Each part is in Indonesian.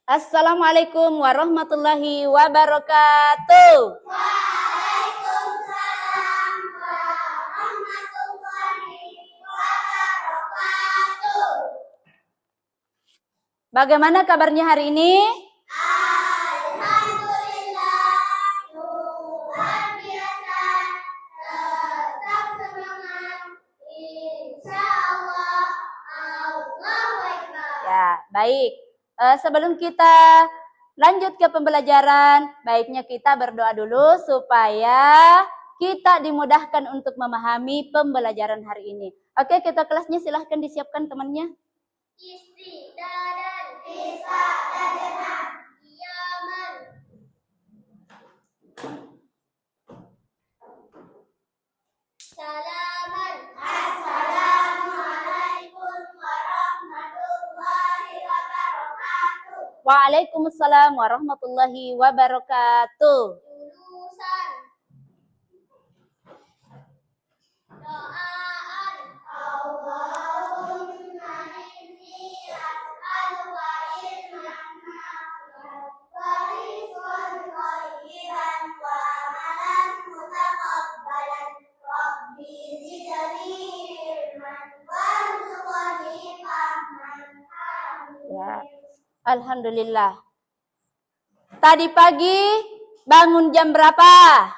Assalamualaikum warahmatullahi wabarakatuh. Waalaikumsalam warahmatullahi wabarakatuh. Bagaimana kabarnya hari ini? Alhamdulillah, luar biasa, tetap semangat, insya Allah, Allahu Akbar. Ya, baik. Sebelum kita lanjut ke pembelajaran, baiknya kita berdoa dulu supaya kita dimudahkan untuk memahami pembelajaran hari ini. Oke, kita kelasnya silahkan disiapkan temannya. Istidadan, istidadana, yaman. Salaman. Assalamualaikum warahmatullahi wabarakatuh. Waalaikumsalam warahmatullahi wabarakatuh. Lulusan. Doaan. Allahumma inni as'aluka ilman nafi'an wa rizqan thayyiban wa amalan mutaqabbalan. Rabbi zidni ilman warzuqni fahman. Amin. Ya. Alhamdulillah. Tadi pagi bangun jam berapa?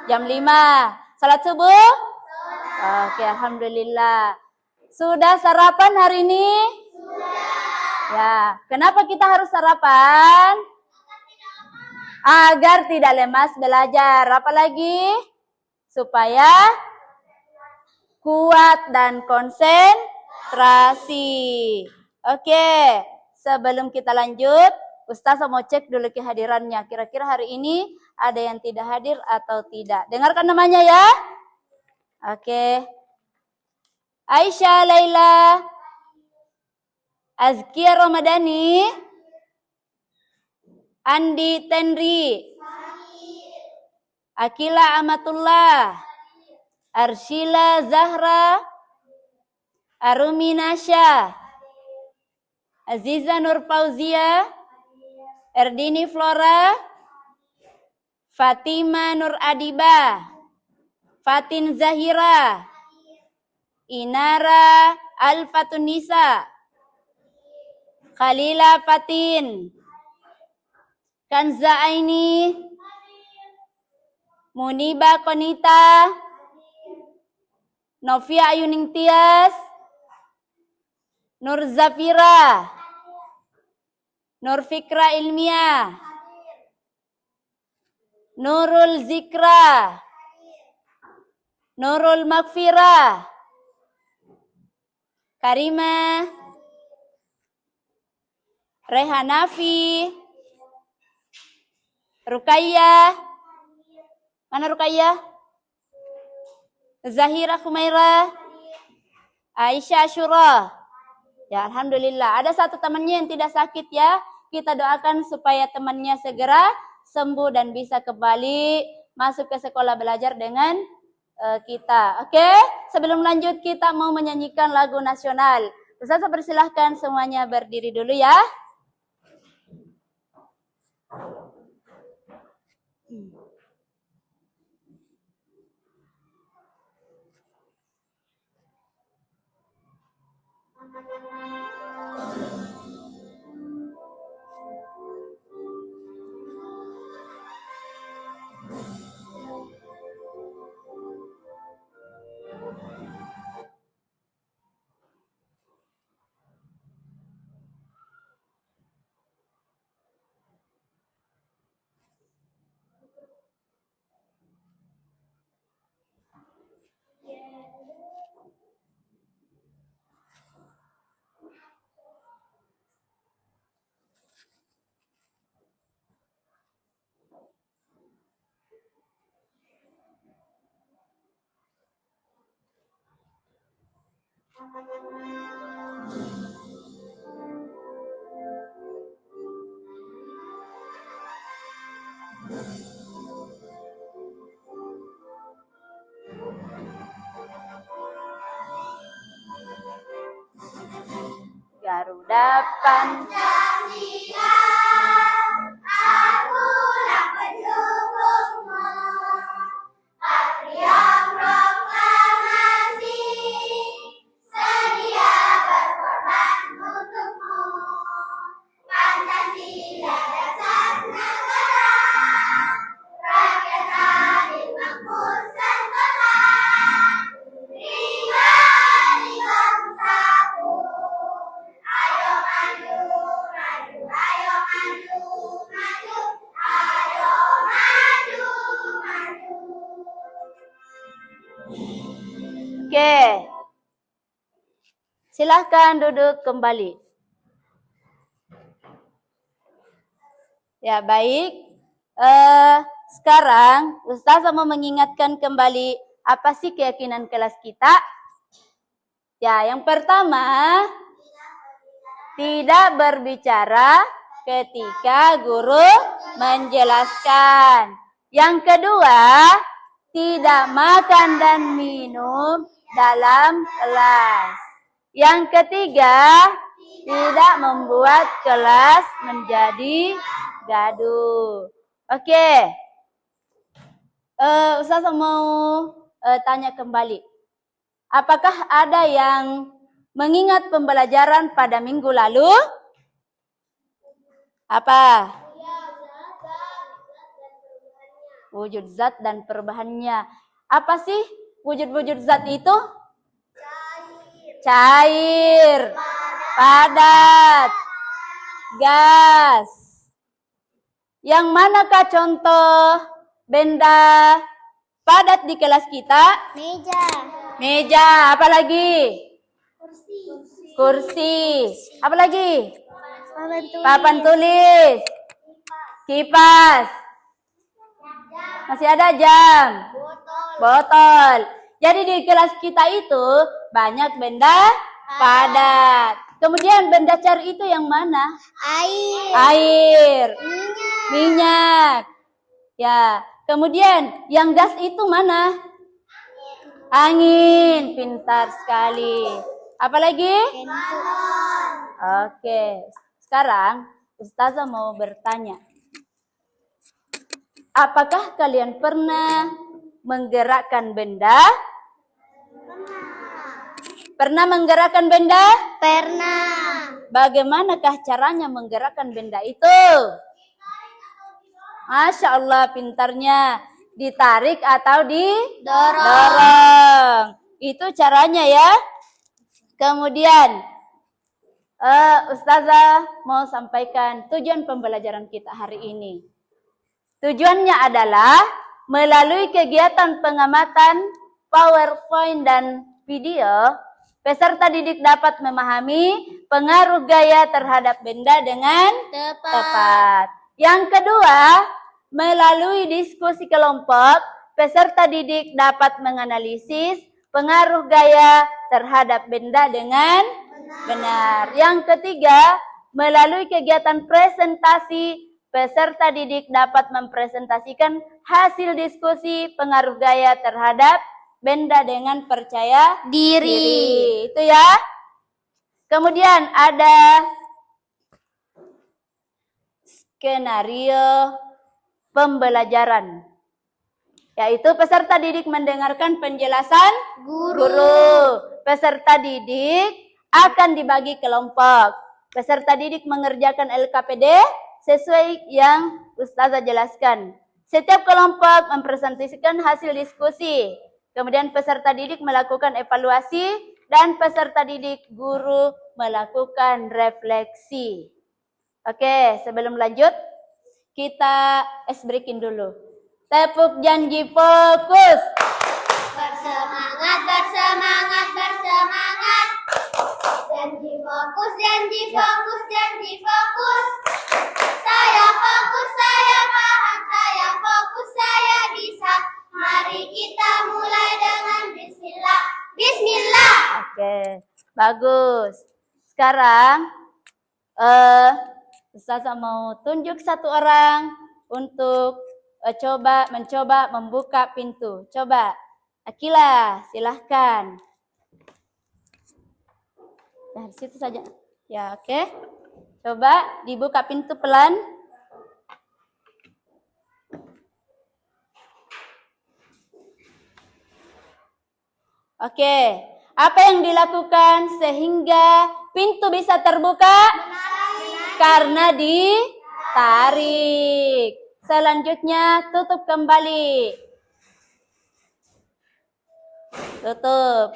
Jam 5. Salat subuh? Oke, alhamdulillah. Sudah sarapan hari ini? Sudah. Ya, kenapa kita harus sarapan? Agar tidak lemas belajar. Apalagi? Supaya kuat dan konsentrasi. Oke, sebelum kita lanjut, Ustazah mau cek dulu kehadirannya. Kira-kira hari ini ada yang tidak hadir atau tidak. Dengarkan namanya ya. Oke. Aisyah Laila, Azkia Ramadhani, Andi Tenri, Akila Amatullah, Arshila Zahra, Arumi Nasya, Aziza Nur Fauzia, Erdini Flora, Fatima Nur Adiba, Fatin Zahira, Inara Al-Fatunisa, Khalila Fatin, Kanza Aini, Muniba Konita, Novia Ayuning Tias, Nur Zafira, Nur Fikra Ilmiah, Nurul Zikra, Nurul Magfirah, Karima, Rehanafi, Ruqayyah, mana Ruqayyah? Zahira Khumaira, Aisyah Ashura. Ya, alhamdulillah. Ada satu temannya yang tidak sakit ya. Kita doakan supaya temannya segera sembuh dan bisa kembali masuk ke sekolah belajar dengan kita. Oke, sebelum lanjut kita mau menyanyikan lagu nasional. Ustazah persilahkan semuanya berdiri dulu ya. Ya, Garuda Pancasila, akulah pendukungmu. Patriot proklamasi, sedia berkorban untukmu. Pancasila dasar negara, rakyat adil makmur sejahtera. Terima di bangsaku. Ayo maju, maju, ayo maju, maju, ayo maju, maju. Oke. Silahkan duduk kembali. Ya, baik. Sekarang Ustazah mau mengingatkan kembali apa sih keyakinan kelas kita? Ya, yang pertama, tidak berbicara ketika guru menjelaskan. Yang kedua, tidak makan dan minum dalam kelas. Yang ketiga, tidak membuat kelas menjadi gaduh. Oke. Ustazah mau tanya kembali. Apakah ada yang mengingat pembelajaran pada minggu lalu? Apa? Wujud zat dan perubahannya. Apa sih wujud-wujud zat itu? Cair, padat, gas. Yang manakah contoh benda padat di kelas kita? Meja. Meja, apa lagi? Kursi. Kursi. Apa lagi? Papan tulis. Papan tulis. Kipas. Masih ada jam. Botol. Jadi di kelas kita itu banyak benda padat. Kemudian benda cair itu yang mana? Air. Air. Minyak. Minyak. Ya. Kemudian yang gas itu mana? Angin. Pintar sekali. Apa lagi? Handphone. Oke. Sekarang Ustazah mau bertanya. Apakah kalian pernah menggerakkan benda? Pernah menggerakkan benda? Pernah. Bagaimanakah caranya menggerakkan benda itu? Masya Allah, pintarnya. Ditarik atau didorong. Itu caranya ya. Kemudian, Ustazah mau sampaikan tujuan pembelajaran kita hari ini. Tujuannya adalah melalui kegiatan pengamatan PowerPoint dan video, peserta didik dapat memahami pengaruh gaya terhadap benda dengan tepat. Yang kedua, melalui diskusi kelompok, peserta didik dapat menganalisis pengaruh gaya terhadap benda dengan benar. Yang ketiga, melalui kegiatan presentasi, peserta didik dapat mempresentasikan hasil diskusi pengaruh gaya terhadap benda dengan percaya diri. Itu ya. Kemudian ada skenario pembelajaran, yaitu peserta didik mendengarkan penjelasan guru. Peserta didik akan dibagi kelompok. Peserta didik mengerjakan LKPD sesuai yang Ustazah jelaskan. Setiap kelompok mempresentasikan hasil diskusi. Kemudian peserta didik melakukan evaluasi dan peserta didik guru melakukan refleksi. Oke, sebelum lanjut kita breaking dulu. Tepuk janji fokus. Bersemangat, bersemangat, bersemangat. Janji fokus, janji fokus, janji fokus. Saya fokus, saya paham, saya fokus, saya bisa. Mari kita mulai dengan bismillah. Bismillah. Oke, bagus. Sekarang Ustazah mau tunjuk satu orang untuk mencoba membuka pintu. Coba, Akila, silahkan. Nah, di situ saja. Ya, oke. Coba dibuka pintu pelan. Oke. Apa yang dilakukan sehingga pintu bisa terbuka? Karena ditarik. Selanjutnya tutup kembali. Tutup.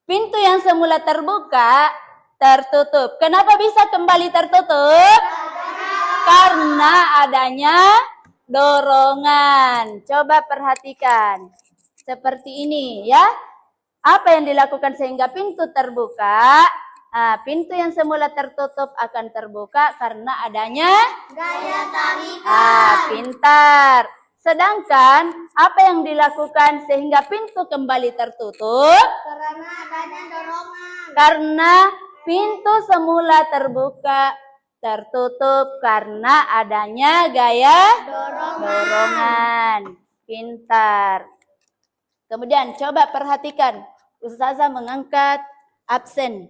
Pintu yang semula terbuka tertutup. Kenapa bisa kembali tertutup? Karena adanya dorongan. Coba perhatikan. Seperti ini ya. Apa yang dilakukan sehingga pintu terbuka? Nah, pintu yang semula tertutup akan terbuka karena adanya Gaya tarikan. Pintar. Sedangkan apa yang dilakukan sehingga pintu kembali tertutup? Karena adanya dorongan. Karena pintu semula terbuka tertutup karena adanya gaya dorongan. Pintar. Kemudian coba perhatikan. Ustazah mengangkat absen.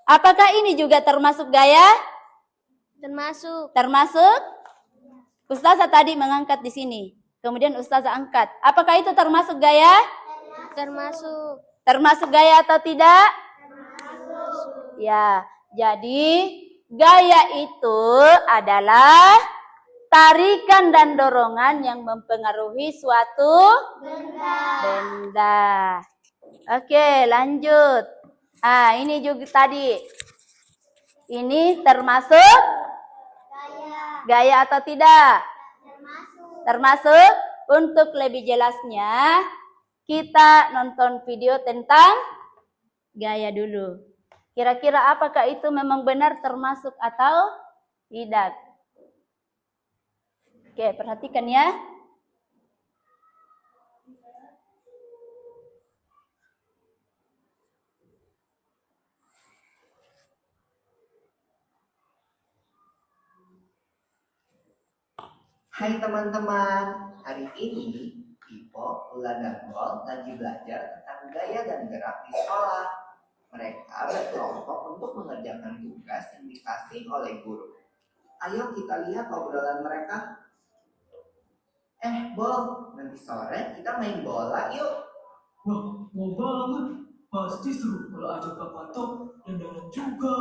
Apakah ini juga termasuk gaya? Termasuk. Termasuk? Ustazah tadi mengangkat di sini. Kemudian Ustazah angkat. Apakah itu termasuk gaya? Termasuk. Termasuk gaya atau tidak? Termasuk. Ya, jadi gaya itu adalah tarikan dan dorongan yang mempengaruhi suatu benda. Oke, lanjut. Ini juga tadi. Ini termasuk gaya atau tidak? Termasuk. Untuk lebih jelasnya, kita nonton video tentang gaya dulu. Kira-kira apakah itu memang benar termasuk atau tidak? Oke, perhatikan ya. Hai teman-teman, hari ini Ipo, Ula, dan Bol lagi belajar tentang gaya dan gerak di sekolah. Mereka berkelompok untuk mengerjakan tugas yang dikasih oleh guru. Ayo kita lihat obrolan mereka. Bol, nanti sore kita main bola yuk. Wah, mau banget. Pasti seru kalau ajak Kakak Tok dan Danan juga.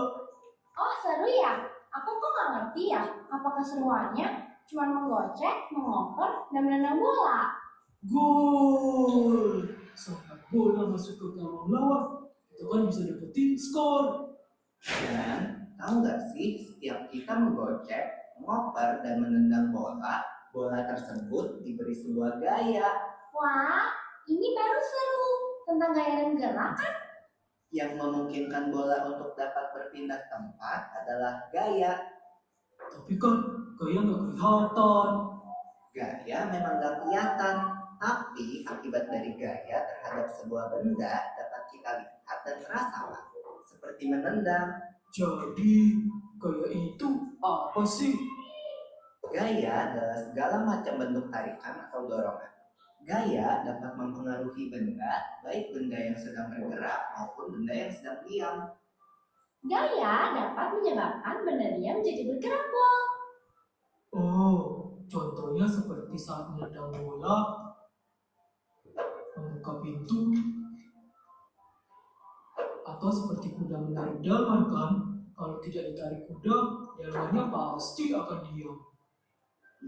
Oh seru ya? Aku kok nggak ngerti ya. Apa keseruannya? Cuma menggocek, mengoper, dan menendang bola. Gol! Saat bola masuk ke gawang lawan, kita kan bisa dapetin skor. Dan tahu nggak sih, setiap kita menggocek, mengoper, dan menendang bola, bola tersebut diberi sebuah gaya. Wah, ini baru seru. Tentang gaya dan gerak kan? Yang memungkinkan bola untuk dapat berpindah tempat adalah gaya. Tapi kan gaya nggak kelihatan. Gaya memang gak kelihatan, tapi akibat dari gaya terhadap sebuah benda dapat kita lihat dan rasakan, seperti menendang. Jadi, gaya itu apa sih? Gaya adalah segala macam bentuk tarikan atau dorongan. Gaya dapat mempengaruhi benda, baik benda yang sedang bergerak maupun benda yang sedang diam. Gaya dapat menyebabkan benda diam jadi bergerak, Bol. Oh, contohnya seperti saat menendang bola, membuka pintu, atau seperti kuda menarik delman kan? Kalau tidak ditarik kuda, delmannya pasti akan diam.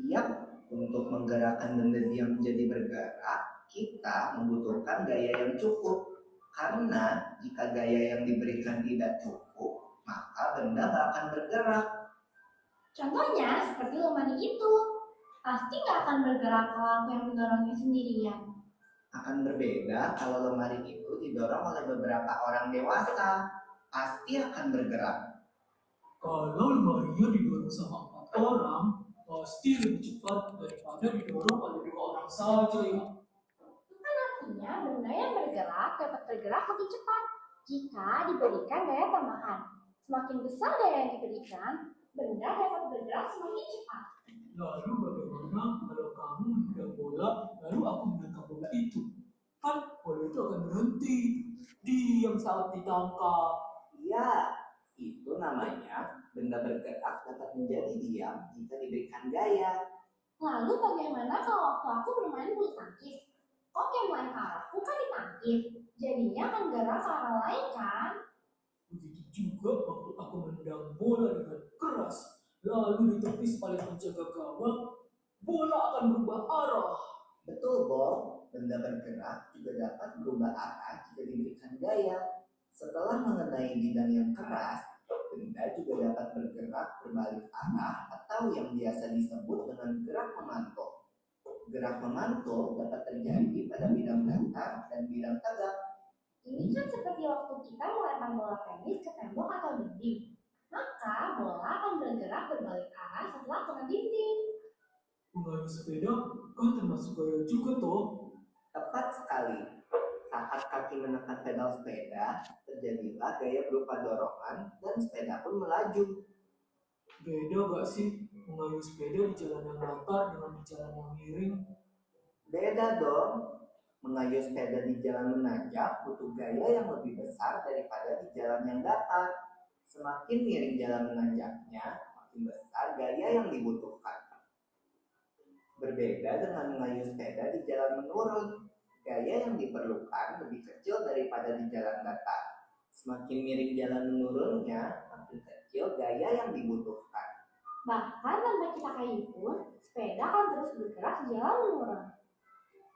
Iya, untuk menggerakkan benda diam menjadi bergerak, kita membutuhkan gaya yang cukup. Karena jika gaya yang diberikan tidak cukup, maka benda gak akan bergerak. Contohnya seperti lemari itu. Pasti nggak akan bergerak kalau aku yang mendorongnya sendirian. Akan berbeda kalau lemari itu didorong oleh beberapa orang dewasa, pasti akan bergerak. Kalau lemarinya didorong sama 4 orang, pasti lebih cepat daripada didorong oleh 2 orang saja ya. Artinya benda yang bergerak dapat bergerak lebih cepat jika diberikan gaya tambahan. Semakin besar gaya yang diberikan, benda dapat bergerak semakin cepat. Lalu bagaimana kalau kamu menendang bola, lalu aku menangkap bola itu? Kan bola itu akan berhenti, diam saat ditangkap. Ya, itu namanya benda bergerak dapat menjadi diam jika diberikan gaya. Lalu bagaimana kalau waktu aku bermain bulu tangkis? Kok yang main arahku kan ditangkis, jadinya akan gerak ke arah lain kan? Begitu juga waktu aku menendang bola dengan keras, lalu ditepis paling penjaga gawang, bola akan berubah arah. Betul, Bob. Benda bergerak juga dapat berubah arah jika diberikan gaya. Setelah mengenai bidang yang keras, benda juga dapat bergerak berbalik arah atau yang biasa disebut dengan gerak memantul. Gerak memantul dapat terjadi pada bidang datar dan bidang tegak. Ini kan seperti waktu kita melempar bola tenis ke tembok atau dinding. Maka bola akan bergerak berbalik arah setelah kena dinding. Mengayuh sepeda kan termasuk gaya juga toh. Tepat sekali. Saat kaki menekan pedal sepeda, terjadilah gaya berupa dorongan dan sepeda pun melaju. Beda gak sih mengayuh sepeda di jalan yang datar dengan di jalan yang miring? Beda dong. Mengayuh sepeda di jalan menanjak butuh gaya yang lebih besar daripada di jalan yang datar. Semakin miring jalan menanjaknya, makin besar gaya yang dibutuhkan. Berbeda dengan mengayuh sepeda di jalan menurun. Gaya yang diperlukan lebih kecil daripada di jalan datar. Semakin miring jalan menurunnya, makin kecil gaya yang dibutuhkan. Bahkan tanpa kita kayuh pun, sepeda akan terus bergerak di jalan menurun.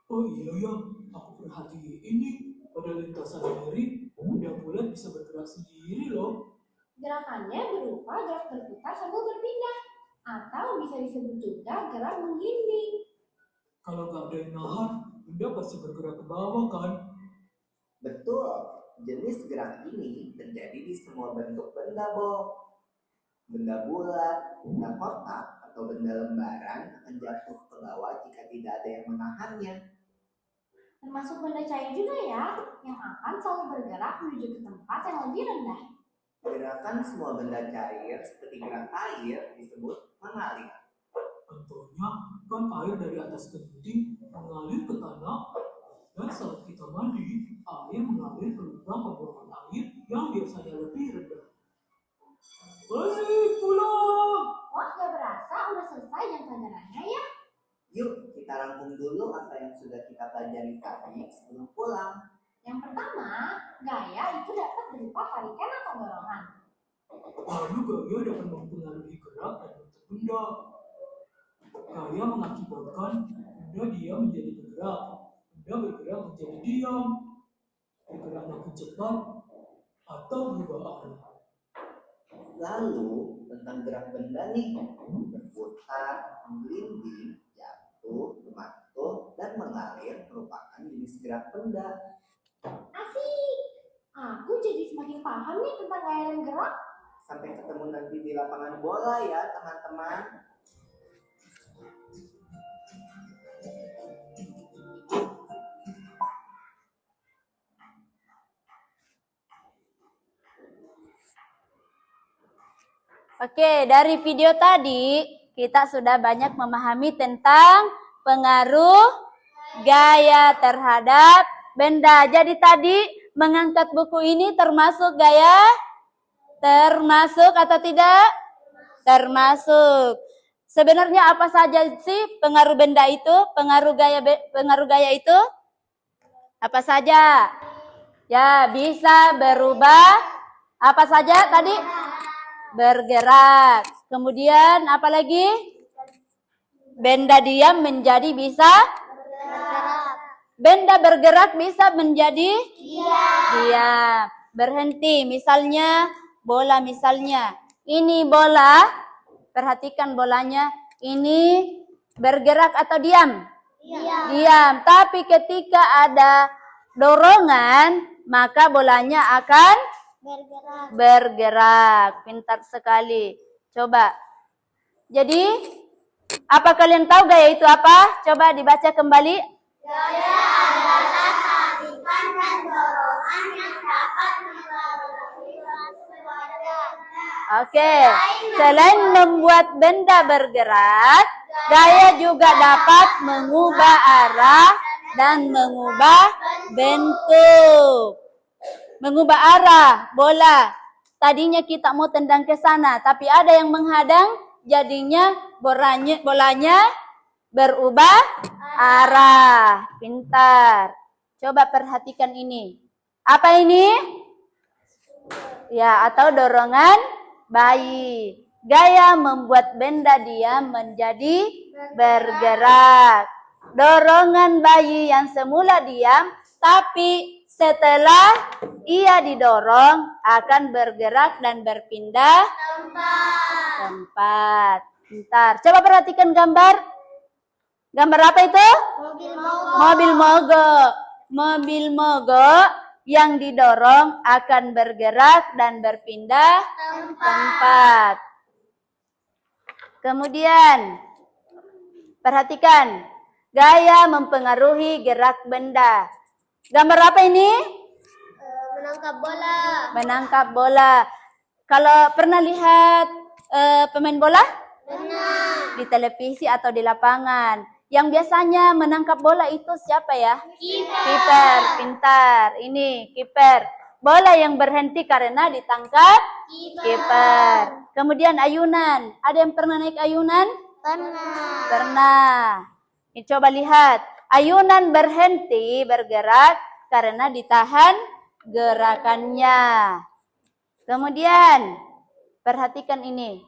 Oh iya ya, aku perhatiin ini pada lintasan miring, benda bulat bisa bergerak sendiri loh. Gerakannya berupa gerak berputar sambil berpindah, atau bisa disebut juga gerak menggelinding. Kalau gak ada yang nahan, benda pasti bergerak ke bawah kan? Betul, jenis gerak ini terjadi di semua bentuk benda, Bob. Benda bulat, benda kotak, atau benda lembaran akan jatuh ke bawah jika tidak ada yang menahannya. Termasuk benda cair juga ya, yang akan selalu bergerak menuju ke tempat yang lebih rendah. Gerakan semua benda cair seperti gerak air disebut mengalir. Contohnya kan air dari atas genting mengalir ke tanah, dan saat kita mandi, air mengalir ke lubang pembuangan air yang biasanya lebih rendah. Asik pulang! Wah, gak berasa udah selesai jam pelajarannya ya. Yuk, kita rangkum dulu apa yang sudah kita pelajari tadi sebelum pulang. Yang pertama, gaya itu dapat berupa tarikan atau dorongan. Lalu gaya dapat mempengaruhi gerak dan bentuk benda. Gaya mengakibatkan benda diam menjadi bergerak, benda bergerak menjadi diam, bergerak makin cepat, atau berubah arah. Lalu, tentang gerak benda nih, berputar, menggelinding, jatuh, memantul, dan mengalir merupakan jenis gerak benda. Asik! Aku jadi semakin paham nih tentang gaya dan gerak. Sampai ketemu nanti di lapangan bola ya, teman-teman. Oke, dari video tadi kita sudah banyak memahami tentang pengaruh gaya terhadap benda. Jadi tadi mengangkat buku ini termasuk gaya? Termasuk atau tidak? Termasuk. Sebenarnya apa saja sih pengaruh benda itu? Pengaruh gaya itu? Apa saja? Ya, bisa berubah. Apa saja tadi? Bergerak. Kemudian apa lagi? Benda diam menjadi bisa? Benda bergerak bisa menjadi? Diam. Berhenti. Misalnya bola misalnya. Ini bola. Perhatikan bolanya. Ini bergerak atau diam? Diam. Tapi ketika ada dorongan, maka bolanya akan bergerak. Pintar sekali. Coba. Jadi, apa kalian tahu gaya itu apa? Coba dibaca kembali. Gaya adalah tarikan dan dorongan yang dapat mempengaruhi benda. Oke. Selain membuat benda bergerak, gaya juga dapat mengubah arah dan mengubah bentuk. Mengubah arah bola. Tadinya kita mau tendang ke sana, tapi ada yang menghadang, jadinya bolanya berubah arah. Pintar. Coba perhatikan ini. Apa ini? Ya, atau dorongan bayi. Gaya membuat benda diam menjadi bergerak. Dorongan bayi yang semula diam, tapi setelah ia didorong akan bergerak dan berpindah tempat. Bentar, coba perhatikan gambar. Gambar apa itu? Mobil mogok. Mobil mogok yang didorong akan bergerak dan berpindah tempat. Kemudian, perhatikan. Gaya mempengaruhi gerak benda. Gambar apa ini? Menangkap bola. Menangkap bola. Kalau pernah lihat pemain bola? Benar. Di televisi atau di lapangan. Yang biasanya menangkap bola itu siapa ya? Kiper. Pintar. Ini kiper. Bola yang berhenti karena ditangkap kiper. Kemudian ayunan. Ada yang pernah naik ayunan? Pernah. Ini coba lihat. Ayunan berhenti bergerak karena ditahan gerakannya. Kemudian, perhatikan ini.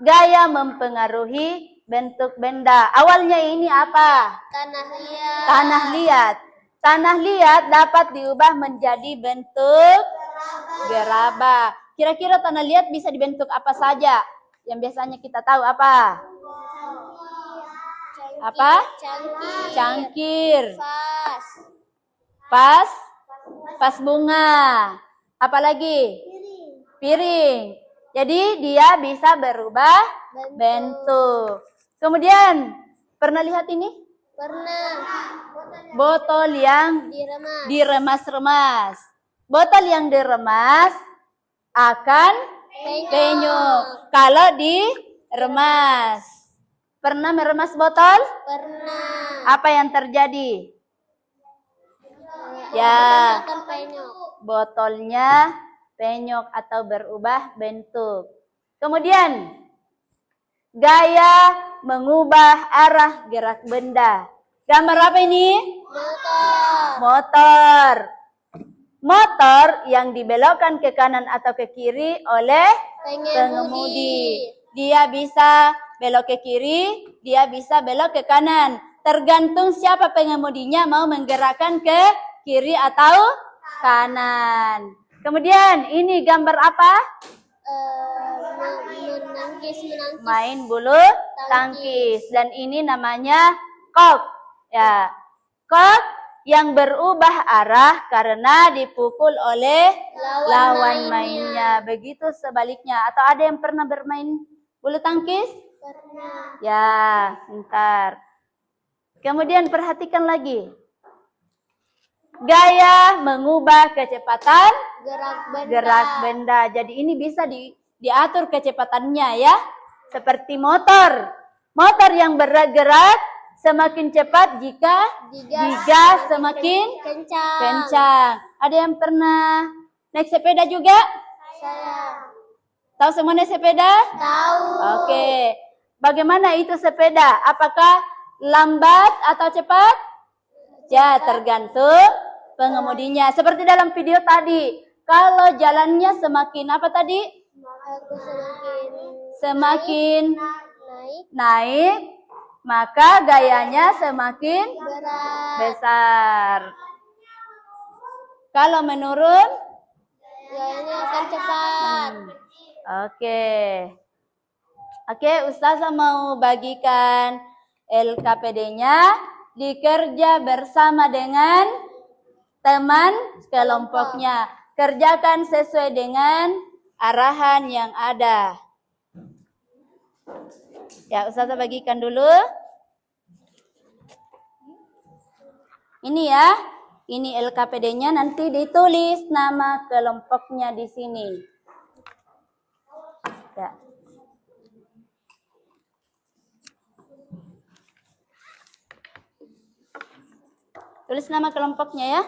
Gaya mempengaruhi bentuk benda. Awalnya ini apa? Tanah liat. Tanah liat. Tanah liat dapat diubah menjadi bentuk gerabah. Kira-kira tanah liat bisa dibentuk apa saja? Yang biasanya kita tahu apa? Apa? Cangkir. Vas bunga. Apalagi? Piring. Jadi dia bisa berubah bentuk. Kemudian pernah lihat ini? Pernah. Botol yang diremas-remas. Botol yang diremas akan penyok kalau diremas. Pernah meremas botol? Pernah. Apa yang terjadi? Ya, botolnya penyok atau berubah bentuk. Kemudian, gaya mengubah arah gerak benda. Gambar apa ini? Motor. Motor yang dibelokkan ke kanan atau ke kiri oleh pengemudi. Dia bisa belok ke kiri, dia bisa belok ke kanan. Tergantung siapa pengemudinya mau menggerakkan ke kiri atau kanan. Kemudian ini gambar apa? Menangkis. Main bulu tangkis. Dan ini namanya kok. Ya, kok yang berubah arah karena dipukul oleh lawan mainnya. Begitu sebaliknya. Atau ada yang pernah bermain bulu tangkis? Pernah. Ya, bentar. Kemudian perhatikan lagi. Gaya mengubah kecepatan gerak benda. Jadi ini bisa diatur kecepatannya ya. Seperti motor. Motor yang bergerak semakin cepat jika semakin kencang. Ada yang pernah naik sepeda juga? Saya. Tahu semua naik sepeda? Tahu. Oke. Bagaimana itu sepeda? Apakah lambat atau cepat? Ya, tergantung pengemudinya. Seperti dalam video tadi. Kalau jalannya semakin apa tadi? Semakin naik, maka gayanya semakin besar. Kalau menurun, Gayanya akan cepat. Oke, Ustazah mau bagikan LKPD-nya. Dikerja bersama dengan teman kelompoknya. Kerjakan sesuai dengan arahan yang ada. Ya, Ustazah bagikan dulu. Ini ya. Ini LKPD-nya, nanti ditulis nama kelompoknya di sini. Ya. Tulis nama kelompoknya ya.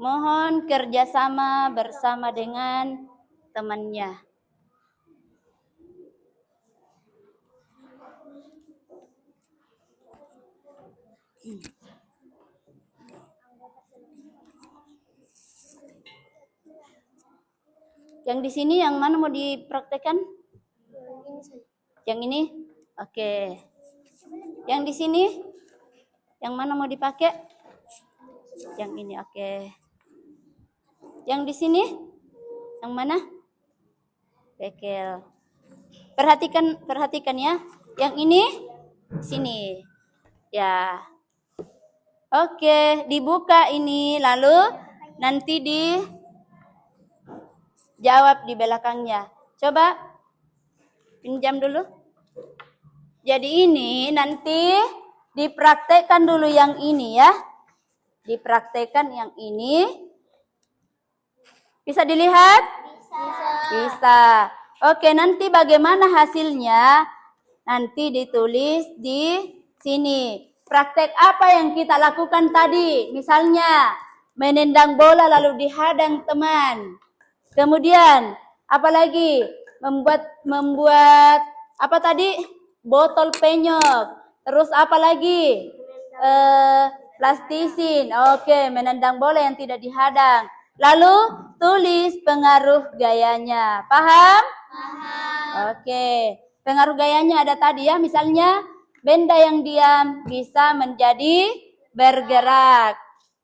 Mohon kerjasama bersama dengan temannya. Yang di sini yang mana mau dipraktekkan? Yang ini? Oke. Yang di sini? Yang mana mau dipakai? Yang ini, oke. Yang di sini? Yang mana? Bekel. Perhatikan ya. Yang ini sini. Ya. Oke, dibuka ini lalu nanti dijawab di belakangnya. Coba pinjam dulu. Jadi ini nanti dipraktekkan dulu yang ini ya. Dipraktekkan yang ini. Bisa dilihat? Bisa. Oke, nanti bagaimana hasilnya? Nanti ditulis di sini. Praktek apa yang kita lakukan tadi? Misalnya, menendang bola lalu dihadang teman. Kemudian, apalagi? Membuat apa tadi? Botol penyok. Terus apa lagi? Plastisin. Oke, menendang bola yang tidak dihadang. Lalu tulis pengaruh gayanya. Paham? Paham. Oke. Pengaruh gayanya ada tadi ya. Misalnya benda yang diam bisa menjadi bergerak.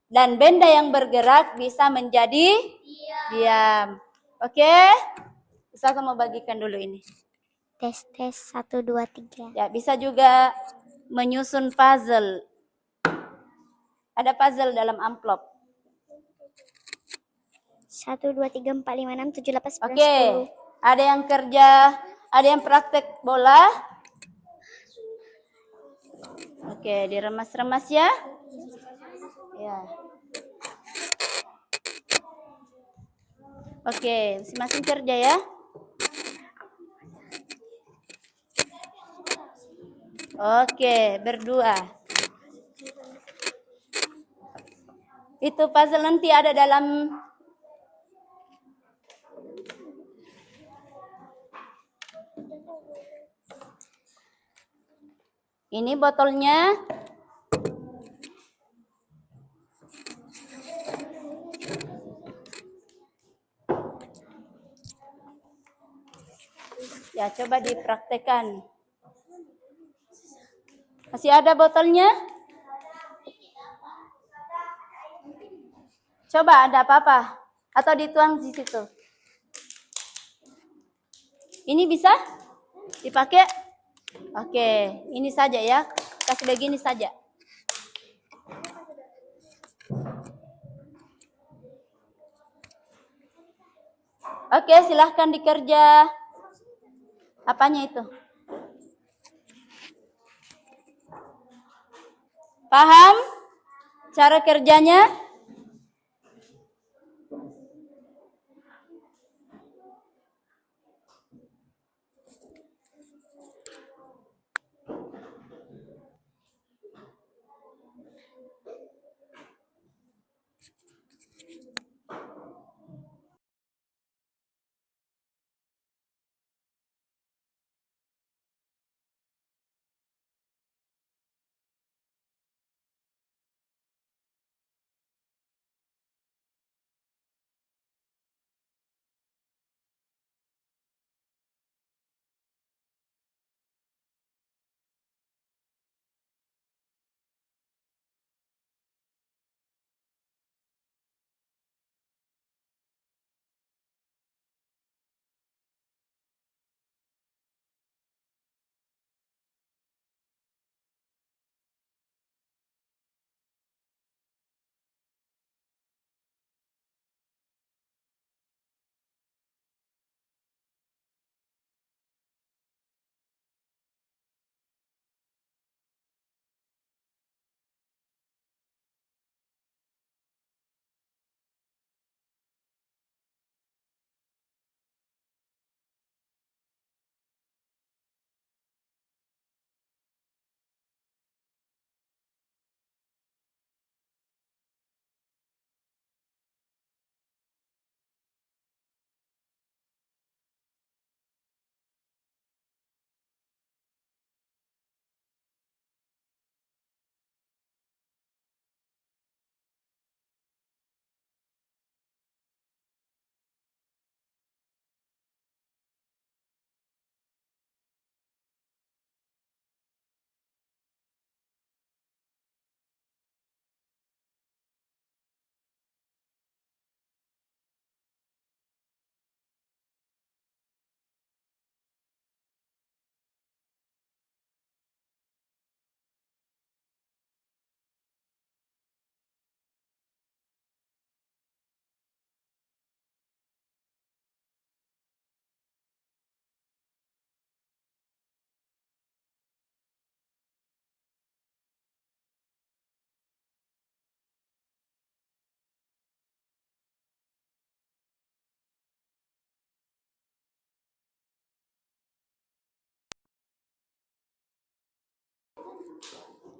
Dan benda yang bergerak bisa menjadi diam. Oke? Bisa kamu bagikan dulu ini. Tes 1 2 3. Ya, bisa juga menyusun puzzle. Ada puzzle dalam amplop. 1 2 3 4 5 6 7 8 9 Oke, 10. ada yang kerja, ada yang praktek bola. Oke, diremas-remas ya. Ya. Oke, masing-masing kerja ya. Oke, berdua. Itu puzzle nanti ada dalam ini botolnya. Ya, coba dipraktekkan. Masih ada botolnya? Coba ada apa-apa? Atau dituang di situ? Ini bisa dipakai? Oke, ini saja ya. Kasih begini saja. Oke, silahkan dikerja. Apanya itu? Paham cara kerjanya?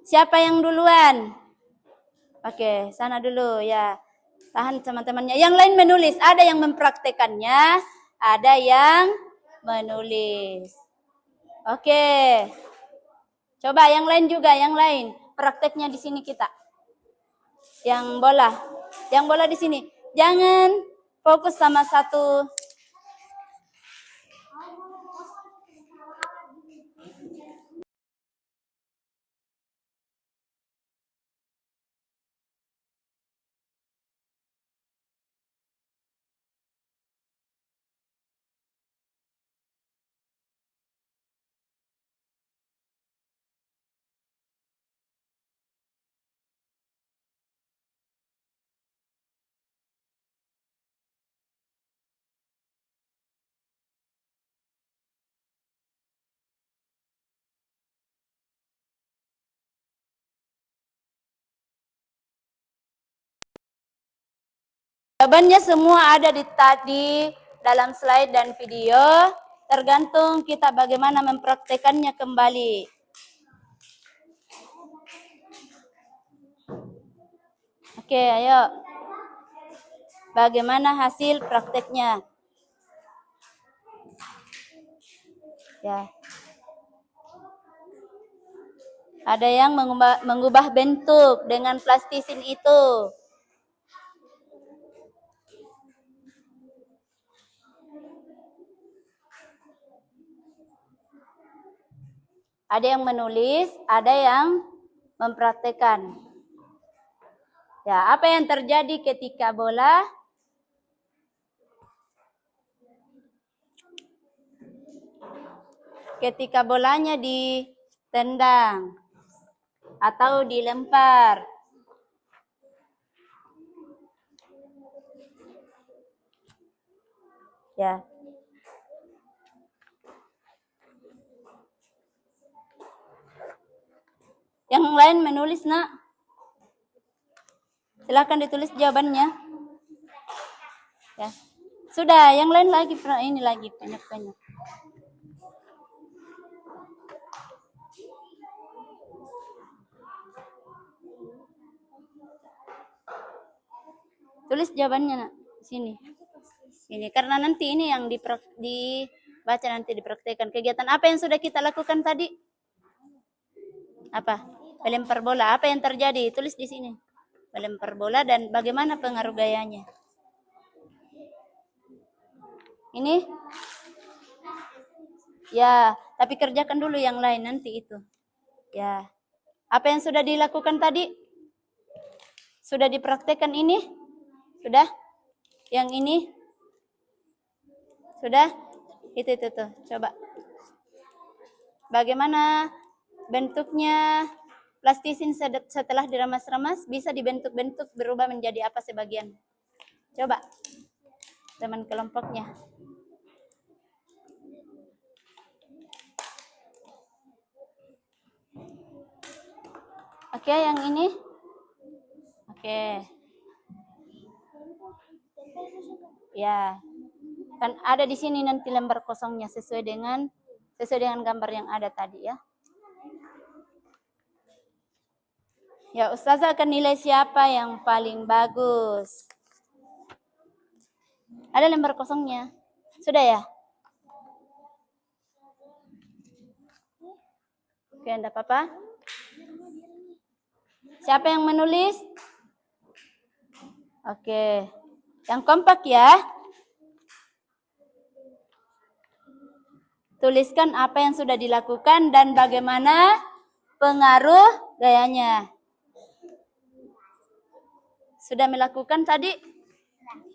Siapa yang duluan? Oke, sana dulu ya. Tahan teman-temannya. Yang lain menulis. Ada yang mempraktekannya, ada yang menulis. Oke. Coba yang lain juga, yang lain. Prakteknya di sini kita. Yang bola di sini. Jangan fokus sama satu. Jawabannya semua ada di dalam slide dan video. Tergantung kita bagaimana mempraktekannya kembali. Oke, ayo. Bagaimana hasil prakteknya? Ya. Ada yang mengubah bentuk dengan plastisin itu. Ada yang menulis, ada yang mempraktekkan. Ya, apa yang terjadi ketika bolanya ditendang atau dilempar? Ya. Yang lain menulis, Nak. Silakan ditulis jawabannya. Ya. Sudah, yang lain lagi ini lagi banyak-banyak. Tulis jawabannya, Nak. Sini. Ini karena nanti ini yang dibaca nanti dipraktekkan. Kegiatan apa yang sudah kita lakukan tadi? Apa? Melempar bola. Apa yang terjadi? Tulis di sini. Melempar bola dan bagaimana pengaruh gayanya. Ini? Ya, tapi kerjakan dulu yang lain nanti itu. Ya. Apa yang sudah dilakukan tadi? Sudah dipraktekkan ini? Sudah? Yang ini? Sudah? Itu tuh. Coba. Bagaimana bentuknya plastisin setelah diremas-remas? Bisa dibentuk-bentuk berubah menjadi apa sebagian? Coba. Teman kelompoknya. Oke, yang ini? Oke. Ya. Kan ada di sini nanti lembar kosongnya sesuai dengan gambar yang ada tadi ya. Ya, Ustazah akan nilai siapa yang paling bagus. Ada lembar kosongnya. Sudah ya? Oke, enggak apa-apa. Siapa yang menulis? Oke. Yang kompak ya. Tuliskan apa yang sudah dilakukan dan bagaimana pengaruh gayanya. Sudah melakukan tadi?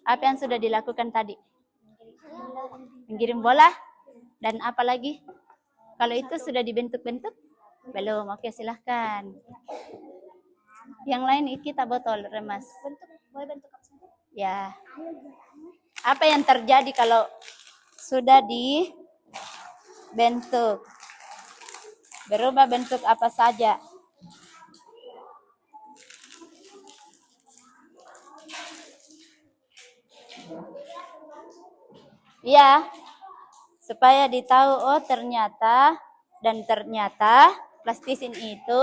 Apa yang sudah dilakukan tadi? Menggiring bola? Dan apa lagi? Kalau itu sudah dibentuk-bentuk? Belum, oke silahkan. Yang lain kita botol remas. Boleh bentuk apa saja? Ya. Apa yang terjadi kalau sudah dibentuk? Berubah bentuk apa saja? Ya, supaya ditahu, oh ternyata plastisin itu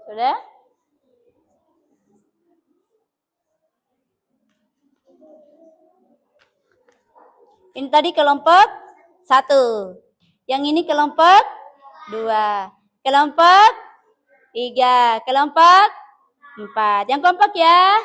Sudah? Ini tadi kelompok 1. Yang ini kelompok 2. Kelompok 3. Kelompok 4. Yang kompak ya.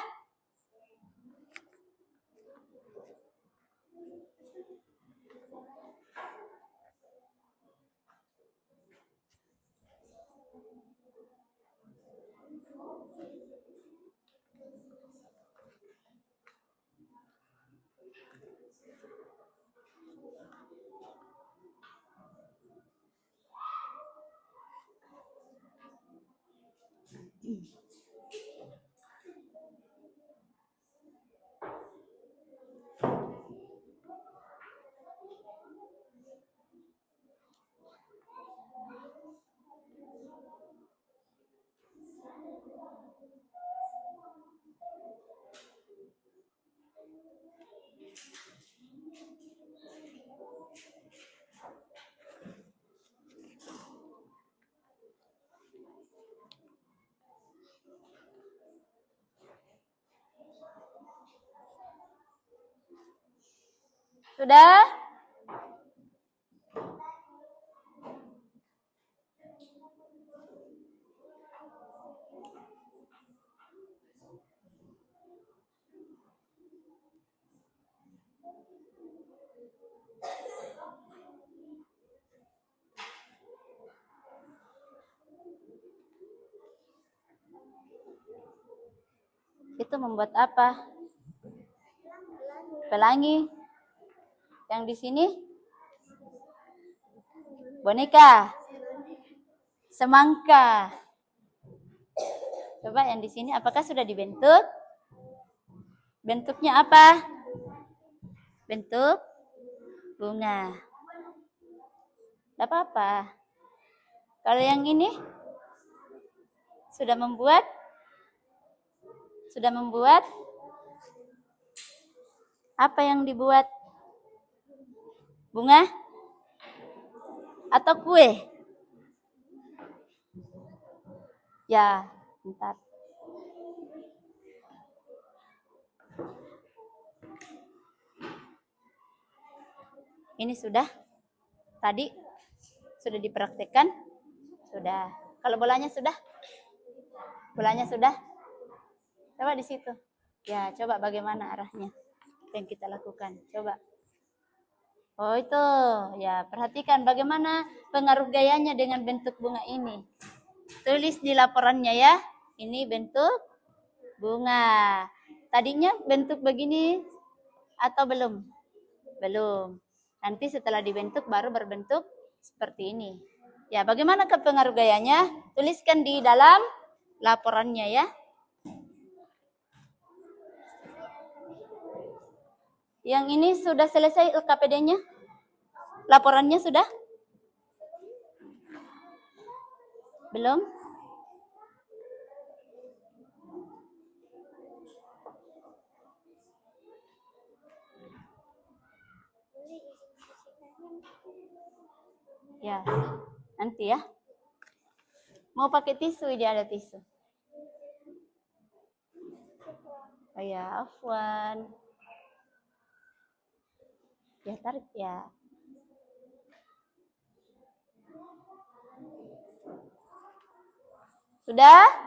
Sudah? Itu membuat apa? Pelangi. Yang di sini? Boneka. Semangka. Coba yang di sini apakah sudah dibentuk? Bentuknya apa? Bentuk bunga. Tidak apa-apa. Kalau yang ini sudah membuat apa yang dibuat? Bunga atau kue? Ya, bentar. Ini sudah? Tadi sudah dipraktekkan? Sudah. Kalau bolanya sudah? Bolanya sudah? Coba di situ. Ya, coba bagaimana arahnya yang kita lakukan. Coba. Oh itu, ya perhatikan bagaimana pengaruh gayanya dengan bentuk bunga ini. Tulis di laporannya ya. Ini bentuk bunga. Tadinya bentuk begini atau belum? Belum. Nanti setelah dibentuk baru berbentuk seperti ini. Ya, bagaimana pengaruh gayanya? Tuliskan di dalam laporannya ya. Yang ini sudah selesai LKPD-nya? Laporannya sudah? Belum? Ya, nanti ya. Mau pakai tisu, dia ada tisu. Oh ya, afwan. Ya, tarik ya. Sudah?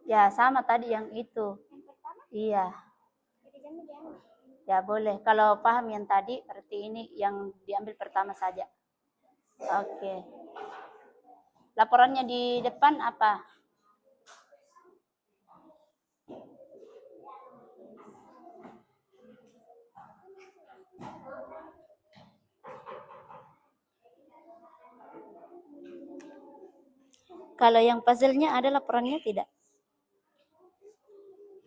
Ya, sama tadi yang itu. Iya. Ya, boleh. Kalau paham yang tadi, berarti ini yang diambil pertama saja. Oke. Laporannya di depan apa? Kalau yang puzzle-nya ada laporannya tidak?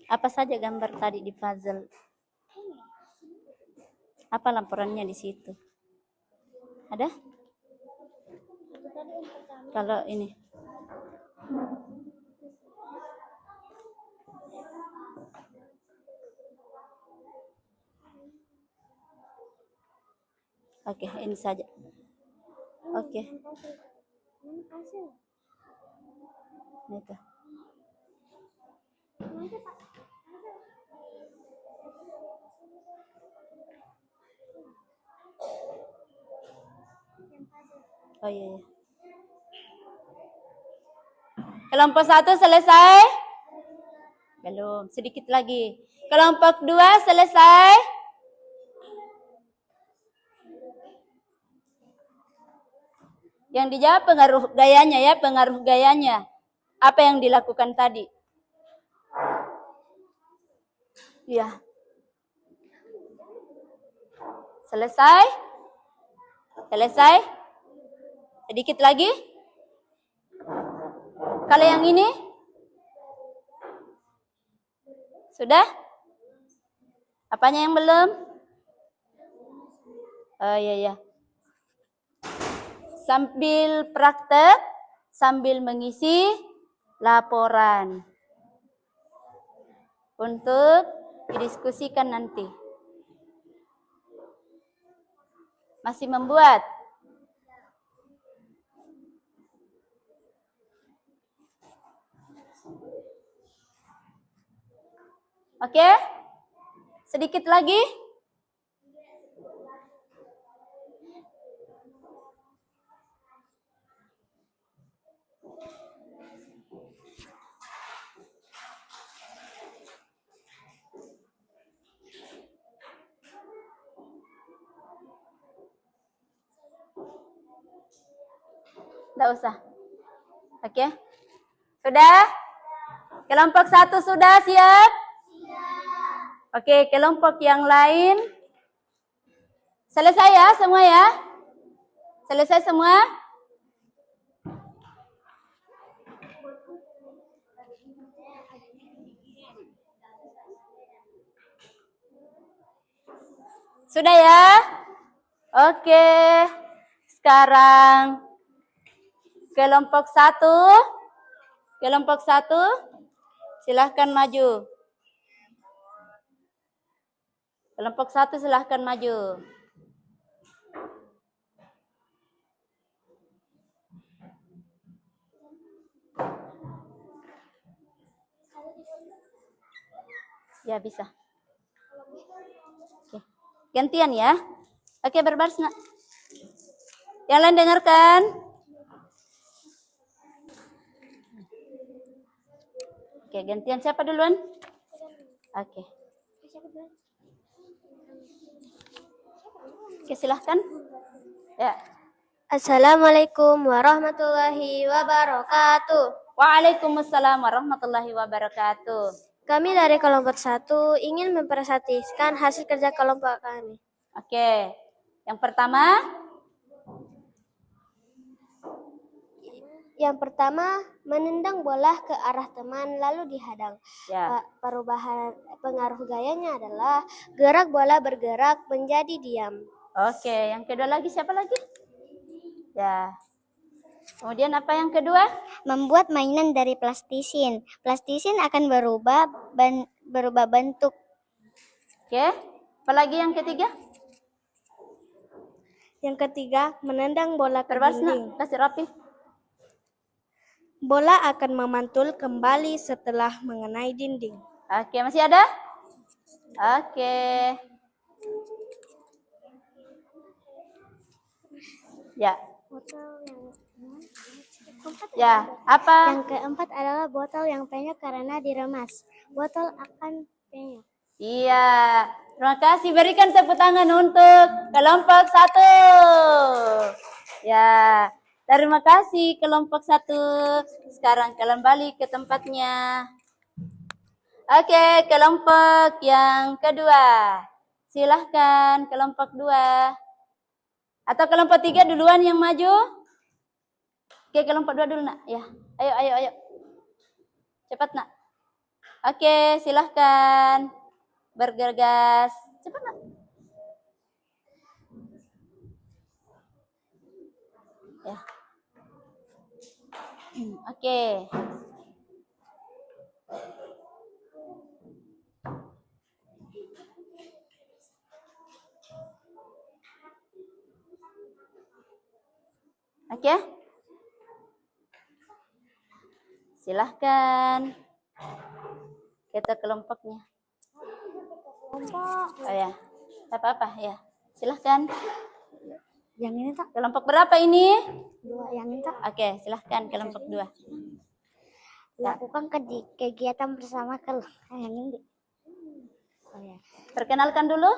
Apa saja gambar tadi di puzzle? Apa laporannya di situ? Ada? Kalau ini. Oke, ini saja. Oke. Itu. Oh iya, iya. Kelompok 1 selesai? Belum, sedikit lagi. Kelompok 2 selesai? Yang dijawab pengaruh gayanya ya, pengaruh gayanya. Apa yang dilakukan tadi? Iya. Selesai? Selesai? Sedikit lagi? Kalau yang ini? Sudah? Apanya yang belum? Oh iya, iya. Sambil praktek, sambil mengisi laporan. Untuk didiskusikan nanti. Masih membuat? Oke? Sedikit lagi? Tidak usah. Oke? Sudah? Kelompok 1 sudah siap? Oke, kelompok yang lain. Selesai ya semua ya? Selesai semua? Sudah ya? Oke. Sekarang kelompok 1. Kelompok 1 silahkan maju. Kelompok 1 silahkan maju. Ya bisa. Oke. Gantian ya. Oke, berbaris nak. Yang lain dengarkan. Oke, gantian siapa duluan? Oke. Oke, silahkan. Ya. Assalamualaikum warahmatullahi wabarakatuh. Waalaikumsalam warahmatullahi wabarakatuh. Kami dari kelompok 1 ingin mempresentasikan hasil kerja kelompok kami. Oke. Yang pertama? Yang pertama, menendang bola ke arah teman lalu dihadang. Ya. Perubahan pengaruh gayanya adalah gerak bola bergerak menjadi diam. Oke, yang kedua lagi siapa lagi? Ya. Kemudian apa yang kedua? Membuat mainan dari plastisin. Plastisin akan berubah bentuk. Oke. Apa lagi yang ketiga? Yang ketiga, menendang bola ke Berbaris dinding. nak, kasih rapi. Bola akan memantul kembali setelah mengenai dinding. Oke, masih ada? Oke. Ya. Ya, apa? Yang keempat adalah botol yang penyok karena diremas. Botol akan penyok. Iya. Terima kasih. Berikan tepuk tangan untuk kelompok 1. Ya. Terima kasih kelompok 1. Sekarang kalian balik ke tempatnya. Oke, kelompok yang kedua. Silahkan kelompok 2. Atau kelompok 3 duluan yang maju. Oke, kelompok 2 dulu, Nak. Ya. Ayo. Cepat, Nak. Oke, silahkan. Bergegas. Cepat, Nak. Ya. Oke. Oke. Silahkan. Kita kelompoknya. Kelompok. Oh ya. Apa-apa ya. Silahkan. Yang ini tak? Kelompok berapa ini? 2 yang ini tak? Oke, silahkan kelompok 2. Lakukan kegiatan bersama yang ini. Oh ya. Perkenalkan dulu.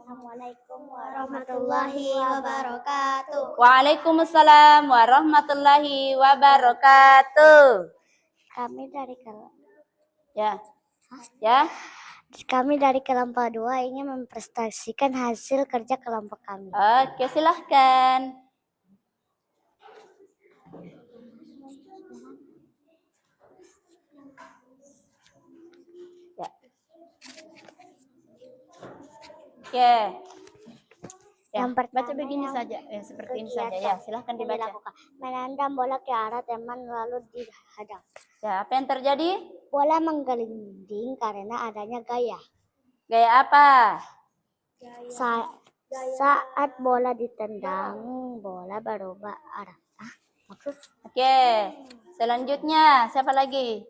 Assalamualaikum warahmatullahi wabarakatuh. Waalaikumsalam warahmatullahi wabarakatuh. Kami dari kelompok Ya. Kami dari kelompok 2 ingin mempresentasikan hasil kerja kelompok kami. Oke, silahkan. Ya. Oke. Ya, Yang pertama baca begini saja. Seperti ini saja. Ya, silahkan dibaca. Dilakukan. Menendang bola ke arah teman lalu dihadang. Ya, apa yang terjadi? Bola menggelinding karena adanya gaya. Gaya apa? Saat bola ditendang, bola berubah arah. Maksud? Oke. Selanjutnya, siapa lagi?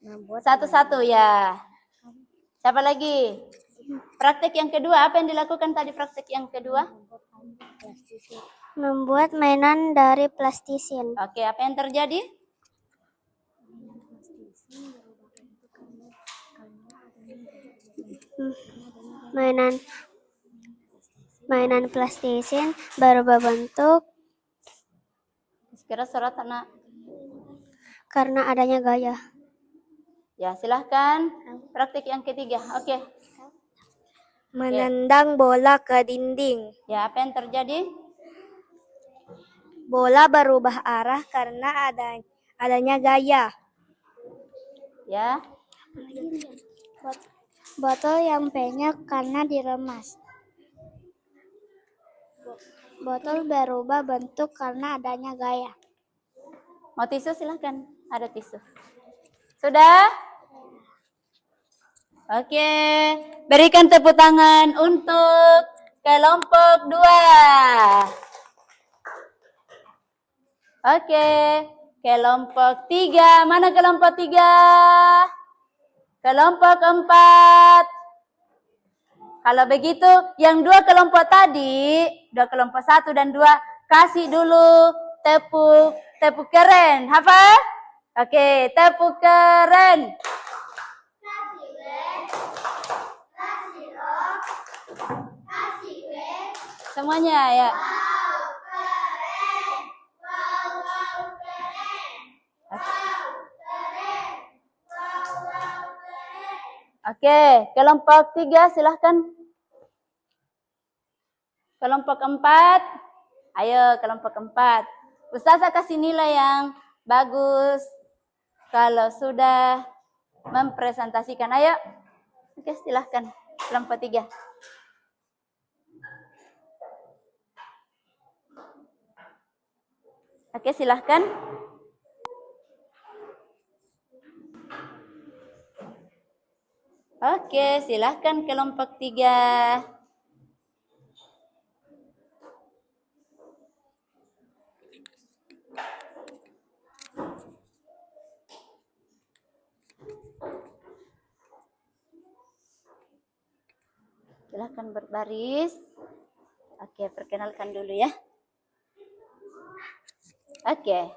Membuat Satu-satu ya. Siapa lagi? Praktek yang kedua, apa yang dilakukan tadi praktek yang kedua? membuat mainan dari plastisin. Oke, apa yang terjadi? Mainan plastisin berubah bentuk Sekira surat anak. karena adanya gaya. Ya, silahkan. Praktek yang ketiga. Oke. Menendang bola ke dinding. Ya, apa yang terjadi? Bola berubah arah karena adanya gaya. Ya. Botol yang penyok karena diremas. Botol berubah bentuk karena adanya gaya. Mau tisu silahkan. Ada tisu. Sudah? Oke. Berikan tepuk tangan untuk kelompok 2. Oke. Kelompok 3. Mana kelompok 3? Kelompok 4. Kalau begitu, yang 2 kelompok tadi, 2 kelompok 1 dan 2, kasih dulu tepuk keren. Hafal? Oke, tepuk keren. Semuanya ya. Oke, kelompok 3 silahkan. Kelompok 4. Ayo kelompok 4. Ustazah kasih nilai yang bagus kalau sudah mempresentasikan. Ayo. Oke, silahkan. Kelompok 3. Oke, silahkan. Oke, silahkan kelompok 3. Silahkan berbaris. Oke, perkenalkan dulu ya. Oke.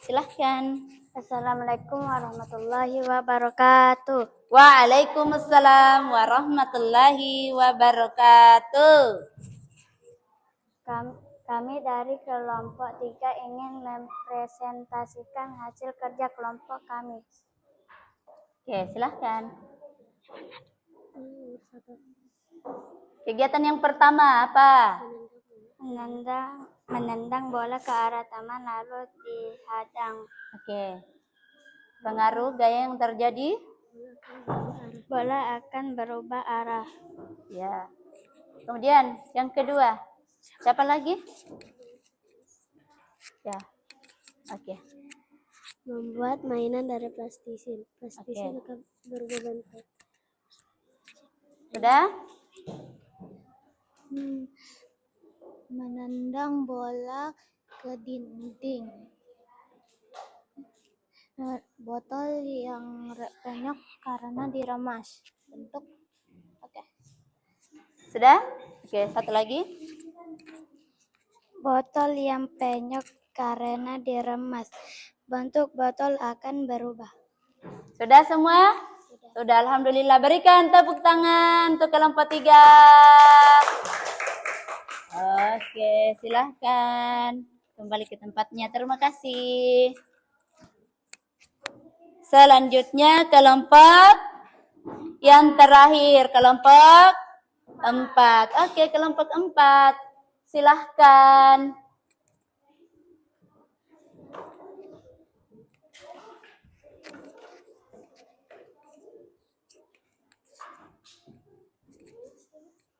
Silahkan. Assalamualaikum warahmatullahi wabarakatuh. Waalaikumsalam warahmatullahi wabarakatuh. Kami dari kelompok 3 ingin mempresentasikan hasil kerja kelompok kami. Oke, silahkan. Kegiatan yang pertama apa? Menendang bola ke arah taman lalu dihadang. Oke. Pengaruh gaya yang terjadi? Bola akan berubah arah. Ya. Kemudian yang kedua. Siapa lagi? Ya. Oke. Membuat mainan dari plastisin. Plastisin akan berubah bentuk. Sudah? Menendang bola ke dinding. Botol yang penyok karena diremas. Bentuk. Oke. Sudah? Oke, satu lagi. Botol yang penyok karena diremas. Bentuk botol akan berubah. Sudah semua? Sudah, alhamdulillah. Berikan tepuk tangan untuk kelompok 3. Oke, silahkan kembali ke tempatnya. Terima kasih. Selanjutnya kelompok yang terakhir, kelompok 4. Oke, kelompok 4. Silahkan.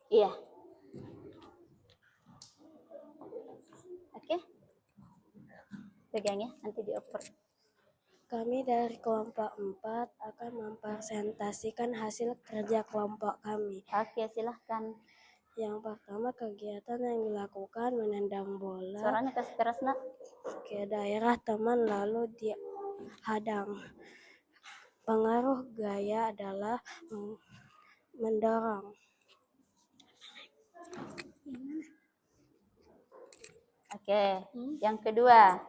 Iya. Oke. Pegang ya, nanti dioper. Kami dari kelompok 4 akan mempresentasikan hasil kerja kelompok kami. Oke, silahkan. Yang pertama, kegiatan yang dilakukan menendang bola Suaranya kasih keras, Nak. ke daerah teman lalu dihadang. Pengaruh gaya adalah mendorong. Oke, yang kedua.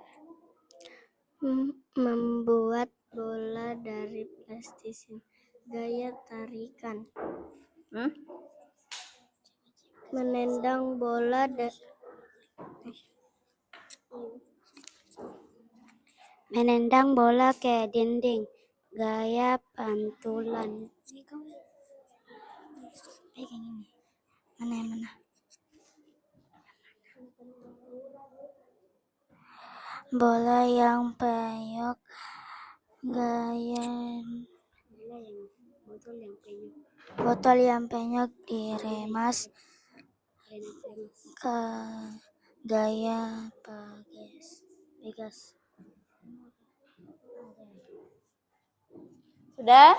Membuat bola dari plastisin. Gaya tarikan. Menendang bola ke dinding. Gaya pantulan. Mana? Bola yang penyok. Botol yang penyok diremas ke gaya Pegas. Sudah?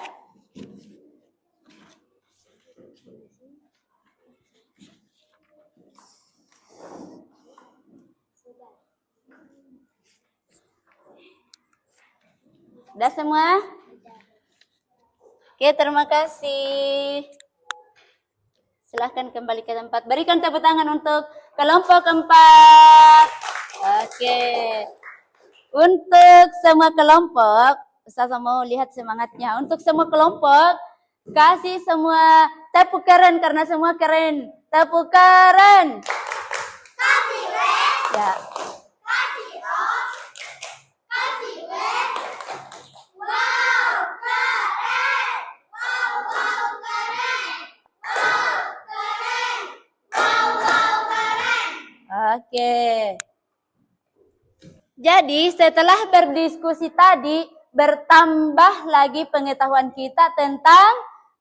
Sudah semua? Oke, terima kasih. Silahkan kembali ke tempat. Berikan tepuk tangan untuk kelompok 4. Oke. Untuk semua kelompok, Ustazah mau lihat semangatnya. Untuk semua kelompok, kasih semua tepuk keren karena semua keren. Tepuk keren. Kasih ya. Kasih Oke. Jadi setelah berdiskusi tadi, bertambah lagi pengetahuan kita tentang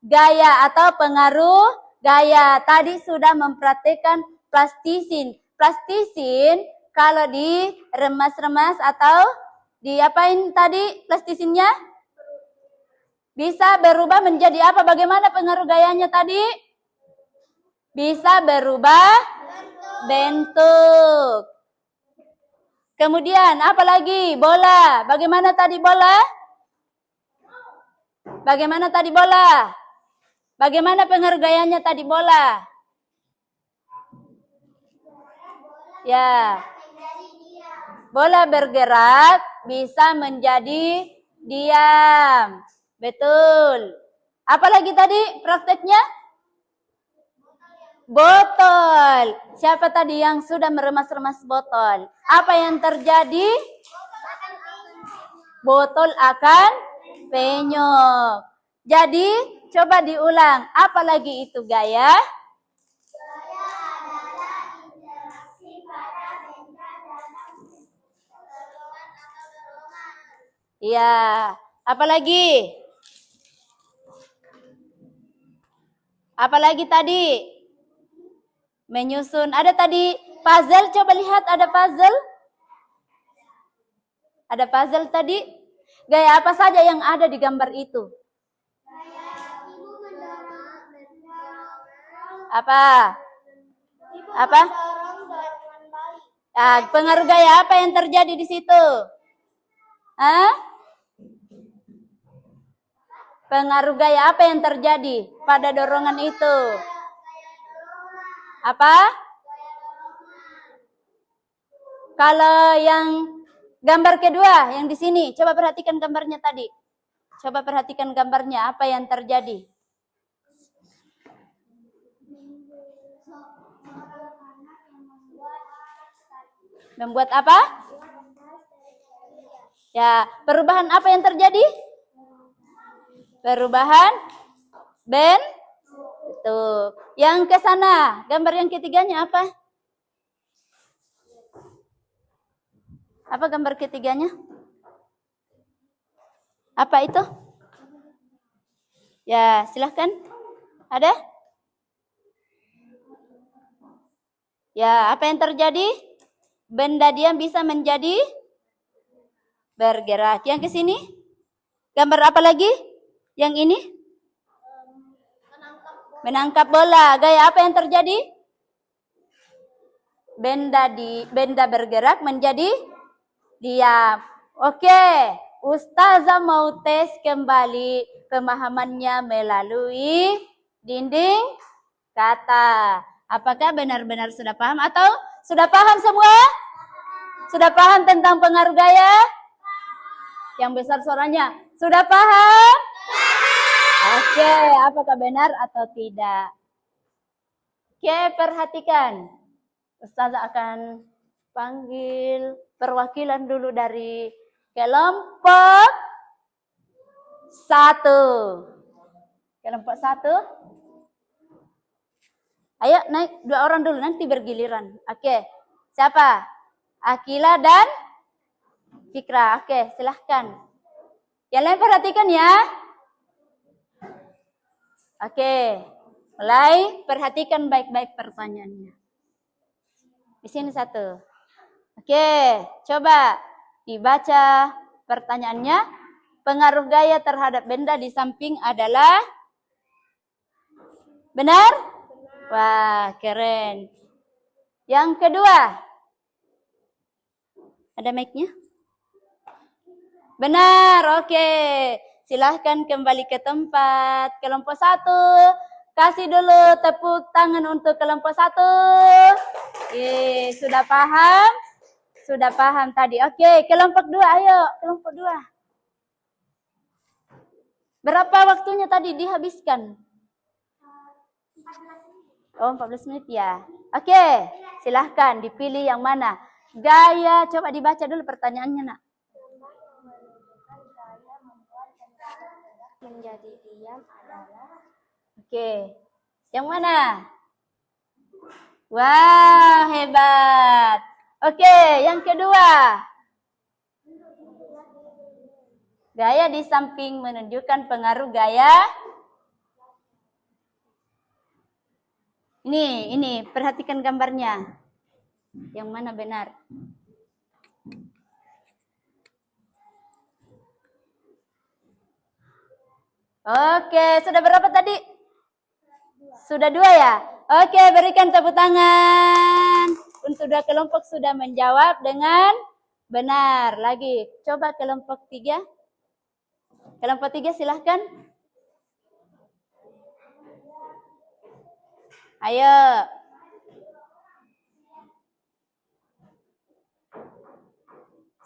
gaya atau pengaruh gaya. Tadi sudah mempraktikkan plastisin. Plastisin kalau diremas-remas atau diapain tadi plastisinnya? Bisa berubah menjadi apa? Bagaimana pengaruh gayanya tadi? Bisa berubah bentuk. Kemudian apa lagi? Bola. Bagaimana tadi bola? Bagaimana tadi bola? Bagaimana pengaruh gayanya tadi bola? Ya. Bola bergerak bisa menjadi diam. Betul. Apalagi tadi prakteknya? Botol. Siapa tadi yang sudah meremas-remas botol? Apa yang terjadi? Botol akan penyok. Jadi, coba diulang. Apa lagi itu gaya? Iya. Apa lagi? Apa lagi tadi? Menyusun. Ada tadi puzzle. Coba lihat ada puzzle. Ada puzzle tadi. Gaya apa saja yang ada di gambar itu? Apa? Apa? Pengaruh gaya apa yang terjadi di situ? Hah? Pengaruh gaya apa yang terjadi pada dorongan itu? Apa? Kalau yang gambar kedua, yang di sini, coba perhatikan gambarnya tadi. Coba perhatikan gambarnya, apa yang terjadi? Membuat apa? Ya, perubahan apa yang terjadi? Perubahan betul. Yang ke sana, gambar yang ketiganya apa? Apa gambar ketiganya? Apa itu? Ya, silahkan. Ada? Ya, apa yang terjadi? Benda diam bisa menjadi bergerak. Yang ke sini? Gambar apa lagi? Yang ini? Menangkap bola. Gaya apa yang terjadi? Benda bergerak menjadi diam. Oke, Ustazah mau tes kembali pemahamannya melalui dinding kata. Apakah benar-benar sudah paham atau sudah paham semua? Sudah paham tentang pengaruh gaya? Yang besar suaranya. Sudah paham? Oke, apakah benar atau tidak? Oke, perhatikan. Ustazah akan panggil perwakilan dulu dari kelompok 1. Kelompok 1. Ayo naik 2 orang dulu, nanti bergiliran. Oke, siapa? Akila dan Fikra. Oke, silahkan. Yang lain perhatikan ya. Oke, mulai perhatikan baik-baik pertanyaannya. Di sini 1. Oke, coba dibaca pertanyaannya. Pengaruh gaya terhadap benda di samping adalah benar? Wah, keren. Yang kedua. Ada mic-nya? Benar, oke. Silahkan kembali ke tempat. Kelompok 1. Kasih dulu tepuk tangan untuk kelompok 1. Sudah paham? Sudah paham tadi. Oke, kelompok 2, ayo. Kelompok 2. Berapa waktunya tadi dihabiskan? 14 menit ya. Oke, silahkan dipilih yang mana. Gaya, coba dibaca dulu pertanyaannya, nak. Menjadi diam adalah. Oke, yang mana? Wah, hebat. Oke, yang kedua. Gaya di samping menunjukkan pengaruh gaya. Ini, perhatikan gambarnya. Yang mana benar? Oke, sudah berapa tadi? Sudah 2 ya? Oke, berikan tepuk tangan. Untuk 2 kelompok sudah menjawab dengan benar. Lagi, coba kelompok 3. Kelompok 3 silahkan. Ayo.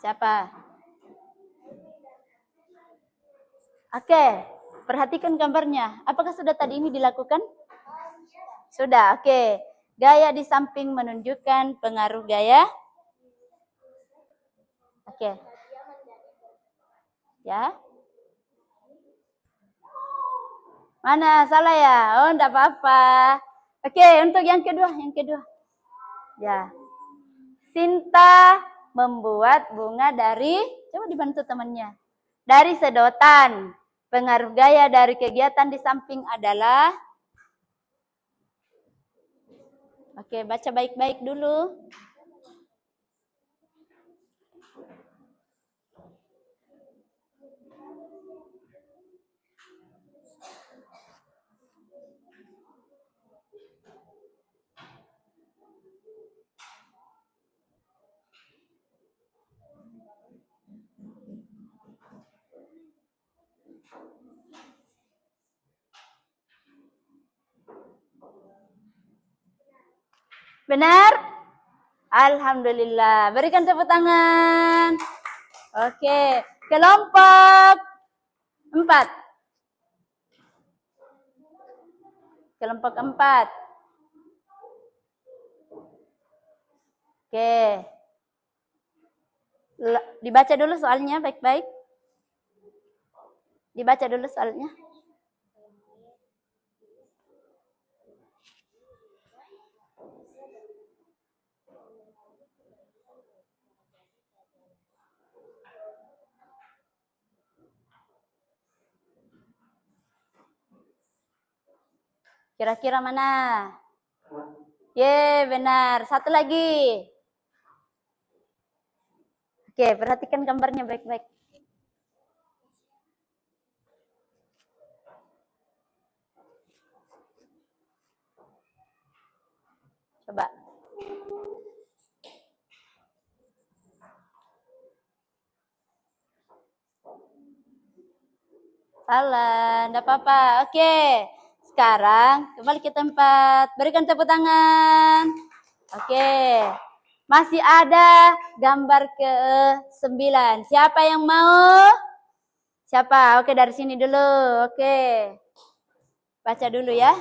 Siapa? Oke, perhatikan gambarnya. Apakah sudah tadi ini dilakukan? Sudah, oke. Gaya di samping menunjukkan pengaruh gaya. Oke. Ya. Mana, salah ya? Oh, enggak apa-apa. Oke, untuk yang kedua. Ya. Sinta membuat bunga dari, coba dibantu temannya. Dari sedotan. Pengaruh gaya dari kegiatan di samping adalah, oke, baca baik-baik dulu. Benar? Alhamdulillah. Berikan tepuk tangan. Oke, kelompok 4. Kelompok 4. Oke. Dibaca dulu soalnya baik-baik. Dibaca dulu soalnya. Kira-kira mana? Ye, benar. Satu lagi. Oke, perhatikan gambarnya baik-baik. Coba. Salah, enggak apa-apa. Oke. Sekarang kembali ke tempat. Berikan tepuk tangan. Oke. Masih ada gambar ke-9. Siapa yang mau? Siapa? Oke, dari sini dulu. Oke. Baca dulu ya.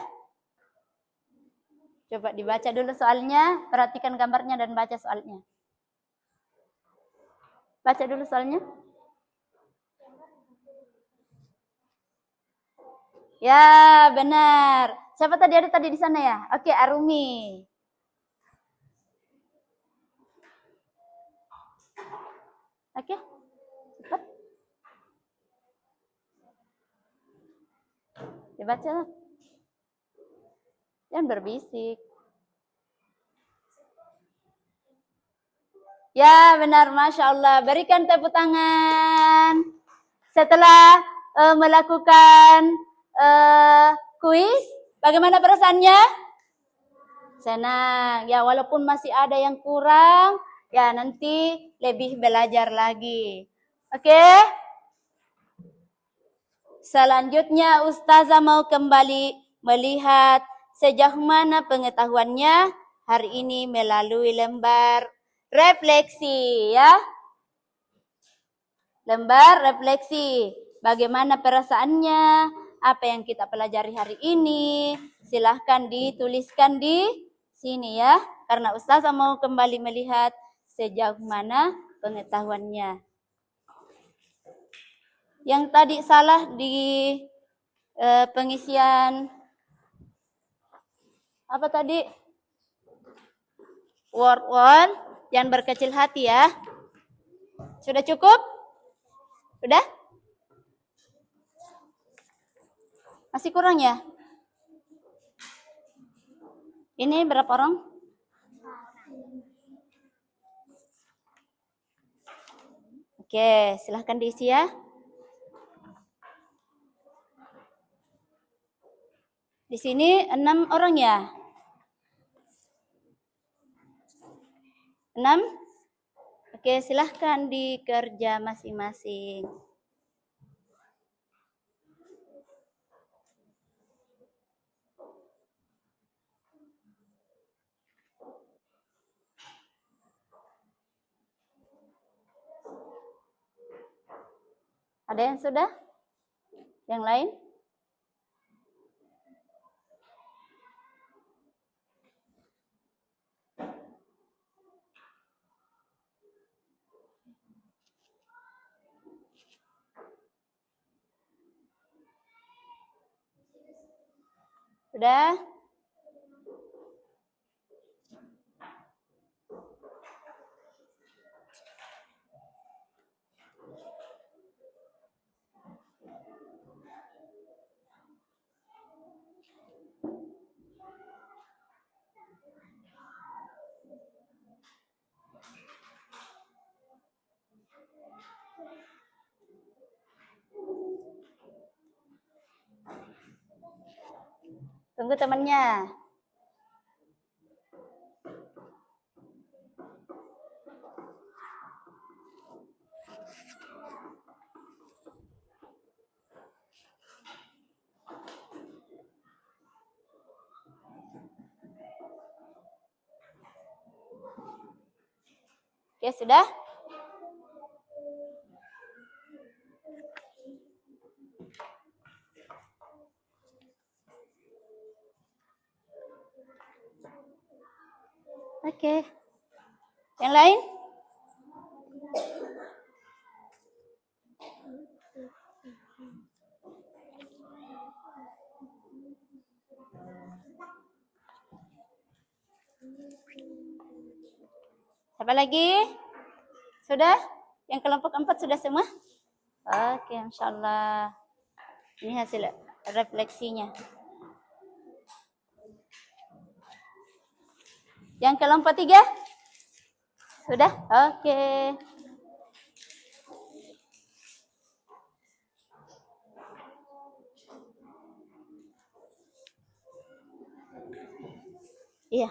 Coba dibaca dulu soalnya. Perhatikan gambarnya dan baca soalnya. Baca dulu soalnya. Ya, benar. Siapa tadi ada tadi di sana ya? Oke, Arumi. Oke. Cepat. Dibaca. Jangan berbisik. Ya, benar. Masya Allah. Berikan tepuk tangan. Setelah melakukan kuis, bagaimana perasaannya? Senang. Ya, walaupun masih ada yang kurang, ya nanti lebih belajar lagi. Oke? Selanjutnya Ustazah mau kembali melihat sejauh mana pengetahuannya hari ini melalui lembar refleksi ya. Lembar refleksi. Bagaimana perasaannya? Apa yang kita pelajari hari ini? Silahkan dituliskan di sini ya. Karena Ustazah mau kembali melihat sejauh mana pengetahuannya. Yang tadi salah di pengisian apa tadi? Word 1. Jangan berkecil hati ya. Sudah cukup? Udah? Masih kurang ya? Ini berapa orang? Oke, silahkan diisi ya. Di sini 6 orang ya? 6? Oke, silahkan dikerja masing-masing. Ada yang sudah? Yang lain? Sudah? Tunggu temannya. Oke, sudah? Oke. Yang lain? Siapa lagi? Sudah? Yang kelompok 4 sudah semua? Oke, Masya Allah. Ini hasil refleksinya. Yang kelompok 3? Sudah? Oke. Iya.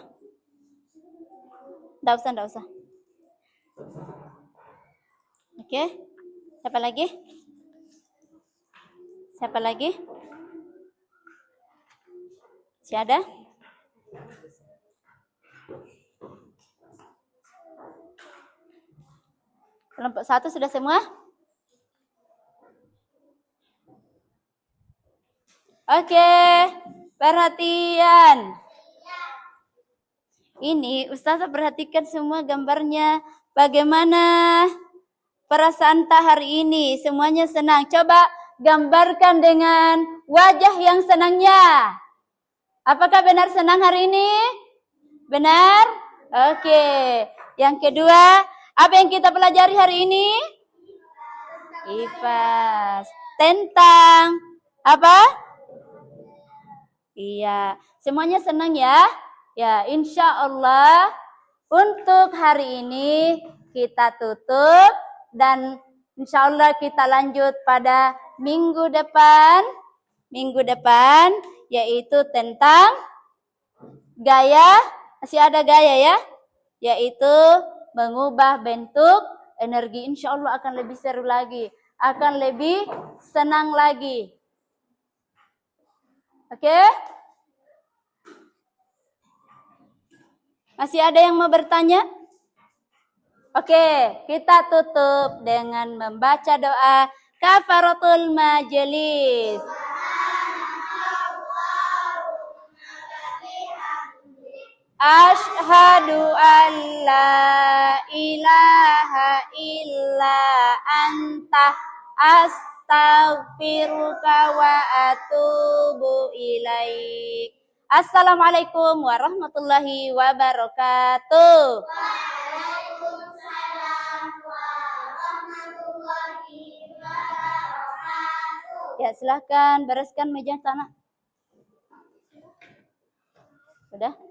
Nggak usah. Oke. Siapa lagi? Si ada? Kelompok 1 sudah semua? Oke. Perhatian. Ini Ustazah perhatikan semua gambarnya. Bagaimana perasaan hari ini? Semuanya senang. Coba gambarkan dengan wajah yang senangnya. Apakah benar senang hari ini? Benar? Oke. Yang kedua, apa yang kita pelajari hari ini? IPA. Tentang apa? Iya. Semuanya senang ya? Ya, insya Allah untuk hari ini kita tutup dan insya Allah kita lanjut pada minggu depan yaitu tentang gaya, masih ada gaya ya, yaitu mengubah bentuk energi. Insya Allah akan lebih seru lagi, akan lebih senang lagi. Oke? Masih ada yang mau bertanya? Oke, kita tutup dengan membaca doa kafaratul majelis. Asyhadu an la ilaha illa anta astaghfiruka wa atubu ilaik. Assalamualaikum warahmatullahi wabarakatuh. Waalaikumsalam warahmatullahi wabarakatuh. Ya, silakan bereskan meja tanah. Sudah?